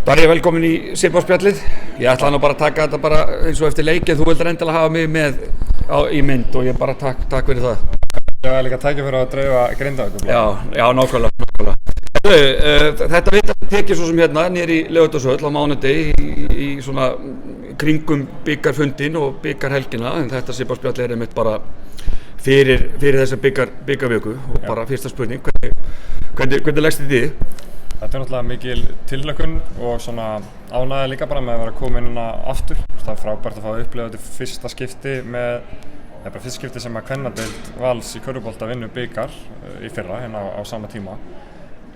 Darri, velkomin í Sipparspjallið. Ég ætla nú bara að taka þetta bara eins og eftir leikið. Þú vildir endilega hafa mig með í mynd og ég bara takk fyrir það. Það var líka tækifæri að dreifa Grindavík. Já, nákvæmlega. Þetta veit að tekið svo sem hérna niður í Laugardalshöll á mánudegi í svona kringum bikarfundin og bikarhelgina, en þetta Sipparspjallið er einmitt bara fyrir þessa bikarvöku og bara fyrsta spurning, hvernig leggst þetta í þig? Þetta er náttúrulega mikil tilhlökkun og svona ánægja líka bara með að vera komin inn aftur. Það er frábært að fá að upplifa þetta fyrsta skipti fyrsta skipti sem að kvennadeild Vals í körfubolta vinnu bikar í fyrra hérna á sama tíma.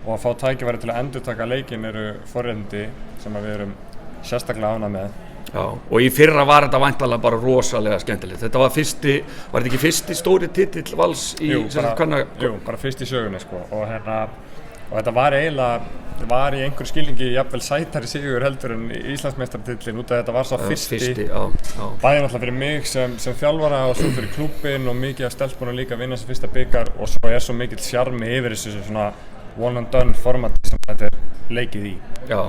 Og að fá tækifæri til að endurtaka leikinn eru forréttindi sem við erum sérstaklega ánægð með. Já, og í fyrra var þetta væntanlega bara rosalega skemmtilegt. Þetta var þetta ekki fyrsti stóri titill Vals í bara fyrst í sögunni sko. Og þetta var eiginlega í einhverju skilningi jafnvel sætari sigur heldur en Íslandsmeistaratitlinn út af þetta var svo fyrsti bæði náttúrulega fyrir mig sem þjálfara og svo fyrir klúbbinn og mikið af stelpunum líka að vinna sem fyrsta bikar og svo er svo mikill sjarmi yfir þessu svona one and done formati sem þetta er leikið í. Já.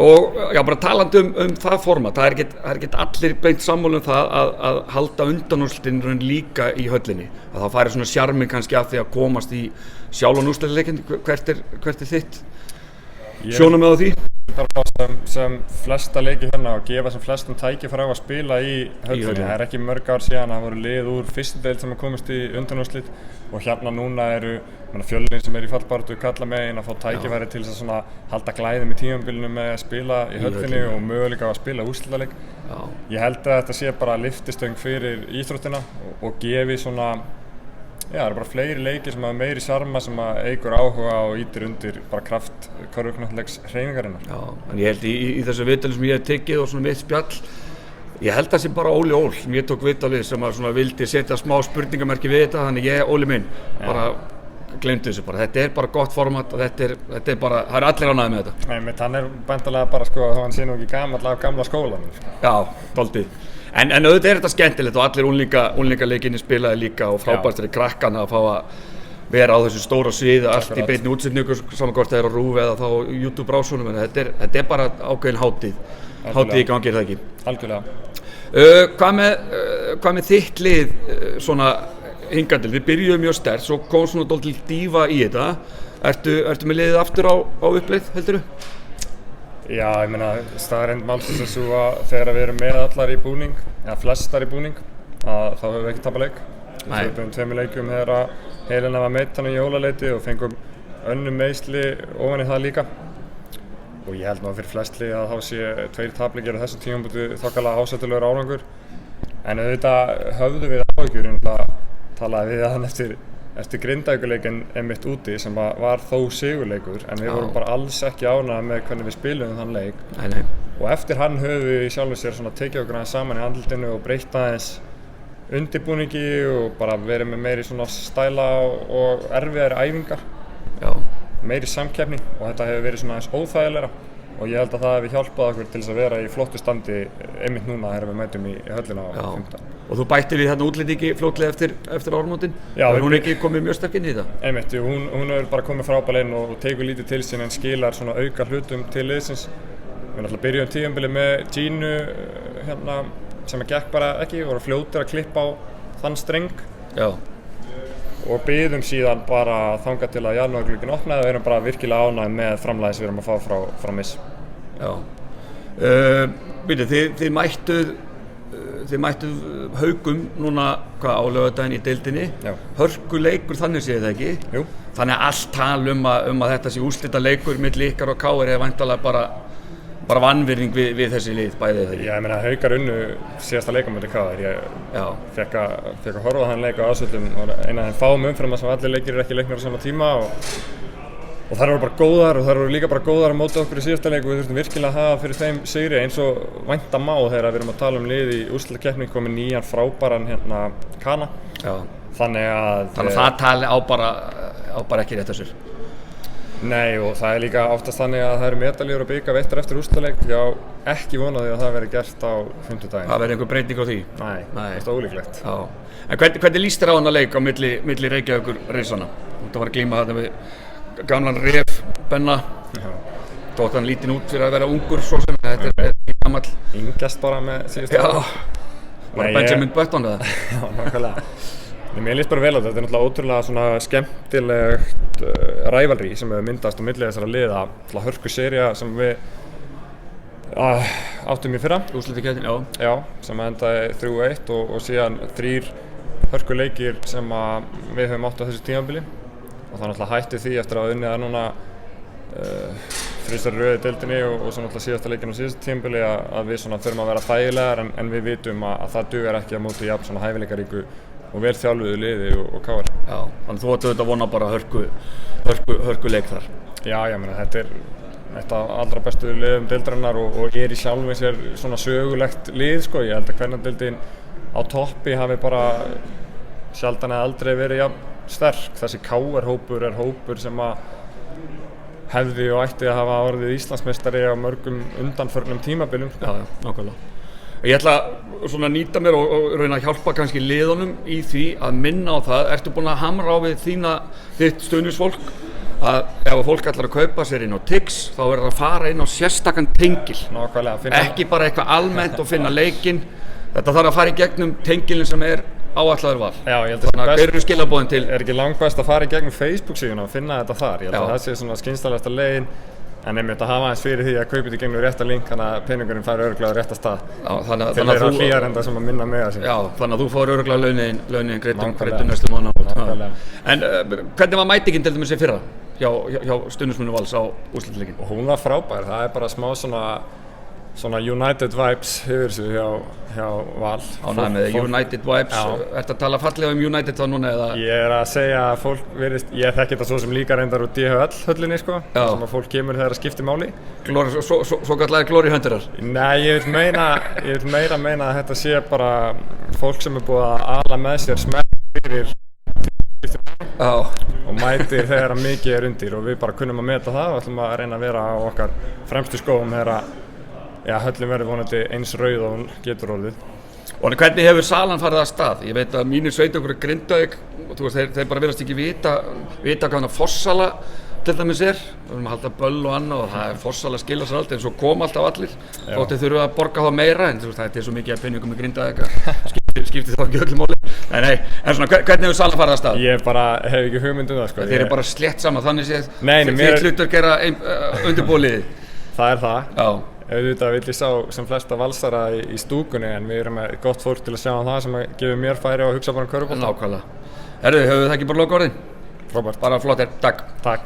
Og já, bara talandi um það format, það er ekki allir beint sammála um það að halda undanúrslitin líka í höllinni. Að það færi svona sjarmi kannski af því að komast í sjálfan úrslitaleikinn. Hvert er þitt sjónarmið á því? Bara sem flesta leiki hérna og gefa sem flestum tækifæri á að spila í höllinni. Það er ekki mörg ár síðan að það voru lið úr fyrstu deild sem að komast í undanúrslit og hérna núna eru Fjölnir sem er í fallbaráttu kalla megin að fá tækifæri til þess að svona halda glæðum í tímabilinu með að spila í höllinni og möguleika að spila úrslitaleik. Ég held að þetta sé bara lyftistöng fyrir íþróttina og gefi svona það eru bara fleiri leikir sem hafa meiri sjarma sem að eykur áhuga og ýtir undir bara kraft körfuknattleiks hreyfingarinnar. Já, en ég held í þessu viðtali sem ég hef tekið og svona mitt spjall, ég held að það sé bara Óli Ól sem ég tók viðtalið sem að svona vildi setja smá spurningamerki við þetta, þannig Óli minn, bara gleymdu þessu bara. Þetta er bara gott format og þetta er bara, það er allir ánægðir með þetta. Nei, hann er bæntalega bara sko að hann sé nú ekki gamall af gamla skólanum. Já, dálítið. En auðvitað er þetta skemmtilegt og allir unglingaleikinni spilaði líka og frábært fyrir krakkana að fá að vera á þessu stóra sviði, allt í beinni útsetningu, saman hvort það er á RÚV eða þá YouTube-brásunum, en þetta er bara ákveðin hátíð í gangi, er það ekki? Algjörlega. Hvað með þitt lið svona hingað til? Við byrjuðum mjög sterkt, svo kom svona dálítil dífa í þetta. Ertu með liðið aftur á uppleið, heldurðu? Já, ég meina, staðreynd málsins er svo að þegar við erum með allar í búning, eða flestar í búning, þá höfum við ekki tapað leik. Við töpuðum 2 leikum þegar Helena var meidd í jólaleiti og fengum önnur meiðsli ofan í það líka. Og ég held nú að fyrir flest lið að þá sé 2 tapleikir á þessu tímapunkti þokkalega ásættulegur árangur. En auðvitað höfðum við áhyggjur, talaði við hann eftir Grindavíkurleikinn einmitt úti sem var þó sigurleikur en við vorum bara alls ekki ánægðir með hvernig við spiluðum þann leik. Nei. Og eftir hann höfum við sjálfur sér svona tekið okkur aðeins saman í andlitinu og breytt aðeins undirbúningi og bara verið með meiri svona stæla og erfiðari æfingar. Já. Meiri samkeppni og þetta hefur verið svona aðeins óþægilegra og ég held að það hefur hjálpað okkur til þess að vera í flottu standi einmitt núna þegar við mætum í höllina á 15. Og þú bættir við þarna útlendingi fljótlega eftir áramótin? Já. Er hún ekki komið mjög sterk inn í þetta? Einmitt, hún hefur bara komið frábærlega inn og tekur lítið til sín en skilar svona auka hlutum til liðsins. Við náttúrulega byrjuðum tímabilið með Gínu hérna sem gekk bara ekki, voru fljótir að klippa á þann streng. Já. Og biðum síðan bara þangað til að janúarglugginn opnaði og erum bara virkilega ánægð með framlagið sem við erum að fá frá MIS. Já. Þið mættuð Haugum núna á laugardaginn í deildinni. Já. Hörkuleikur þannig séð það ekki? Jú. Þannig að allt tal um að þetta sé úrslitaleikur milli ykkar og KR er væntanlega bara vanvirðing við þessi lið bæði þeirri. Já, ég meina Haukar unnu síðasta leikum milli KR. Ég fekk að horfa á þann leik á aðsvöldum og eina af þeim fáum umfram sem allir leikir eru ekki leiknir á sama tíma og þær voru bara góðar og þær voru líka bara góðar á móti okkur í síðasta leik og við þurftum virkilega að hafa fyrir þeim sigri eins og vænta má þegar við erum að tala um lið í úrslitakeppni komið nýjan frábæran hérna Kana. Já. Þannig að það tali á bara ekki rétt á sér. Nei og það er líka oftast þannig að það eru medalíur og bikar veittar eftir úrslitaleik. Já, ekki vonaði að það verði gert á 50 Það verði einhver breyting á því? Nei. Það er ólíklegt. Já. En hvernig líst þér á þennan leik á milli Reykjavíkur risanna? Þú var að glíma þetta við gamlan Ref Benna. þótt hann lítinn út fyrir að vera ungur svo sem, þetta er gamall. Yngjast bara með síðustu Já, bara Benjamin Button eða? Já, nákvæmlega. Mér líst bara vel á þetta, þetta er náttúrulega ótrúlega svona skemmtilegt rivalry sem hefur myndast á milli þessara liða, náttúrulega hörku sería sem við áttum í fyrra. Úrslitakeppnin, já. Já, sem endaði 3-1 og síðan 3 hörku leikir sem við höfum átt á þessu tímabili og það náttúrulega hætti því eftir að unnið núna þrisvar í röð í deildinni og svo náttúrulega síðasta leikinn á síðasta tímabili að við svona förum að vera þægilegar en við vitum að það dugar ekki á móti jafn svona hæfileikaríku og vel þjálfuðu liði og KR. Já, þannig þú ætti auðvitað að vona bara hörku leik þar. Já, ég meina þetta er eitt af allra bestu liðum deildarinnar og í sjálfu sér svona sögulegt lið sko. Ég held að kvennadeildin á toppi hafi bara sjaldan eða aldrei verið jafn sterk. Þessi KR-hópur er hópur sem að hefði og ætti að hafa orðið Íslandsmeistari á mörgum undanförnum tímabilum. Já, nákvæmlega. Ég ætla svona að nýta mér og reyna að hjálpa kannski liðunum í því að minna á það. Ertu búin að hamra á við þitt stuðningsfólk að ef fólk ætlar að kaupa sér inn á Tix þá verður það að fara inn á sérstakan tengil. Nákvæmlega. Ekki bara eitthvað almennt og finna leikinn. Þetta þarf að fara í gegnum tengilin sem er áætlaður val. Já, ég held að þannig að hver eru skilaboðin til? Er ekki langbest að fara í gegnum Facebook-síðuna og finna þetta þar. Ég held að það sé svona skynsamlegasta leiðin. En einmitt að hafa aðeins fyrir því að kaupa þetta í gegnum rétta link þannig að peningurinn fær örugglega á rétta stað. Já, þannig til þeirra hlýjarenda sem að minna með þessi. Já, þannig að þú fór örugglega launin greiddum næstu mánuð. En hvernig var mætingin til dæmis í fyrra hjá stuðningsmönnum Vals á úrslitaleikinn? Og hún var frábær. Það er bara smá svona United vibes yfir þessu hjá Val. Ánægður með United vibes. Ertu að tala fallega United þá núna eða? Ég er að segja að fólk virðist, ég þekki þetta svo sem líka reyndar úr DHL höllinni sko, sem að fólk kemur þegar það skiptir máli. Svo kallar glory hunterar? Nei, ég vil meira meina að þetta sé bara fólk sem er búið að ala með sér smelt fyrir og mætir þegar mikið er undir og við bara kunnum að meta það og ætlum að reyna að vera á okkar fremstu skóum þegar höllin verður vonandi eins rauð og hún getur orðið. Og hvernig hefur salan farið af stað? Ég veit að mínir sveitungur er Grindavík og þú veist, þeir bara virðast ekki vita hvað hana Fossala til dæmis er. Við erum að halda böll og annað og það er Fossala skila sér aldrei en svo kom alltaf allir. Þótt þeir þurfa að borga það meira en þú veist, þetta er svo mikið að peningum í Grindavík að skiptir þá ekki öllum máli. Nei, en svona, hvernig hefur salan farið af stað? Ég bara hef ekki hugmynd það sko. Þeir eru bara slétt saman, þannig séð þitt hlutverk er að undirbúa liðið. Það er það. Já. Auðvitað vil ég sá sem flesta valsara í stúkunni en við erum með gott fólk til að sjá það sem gefur mér færi á að hugsa bara um körfubolta. Nákvæmlega. Herðu, höfum við það ekki bara loka orðin? Frábært. Bara flott, takk. Takk.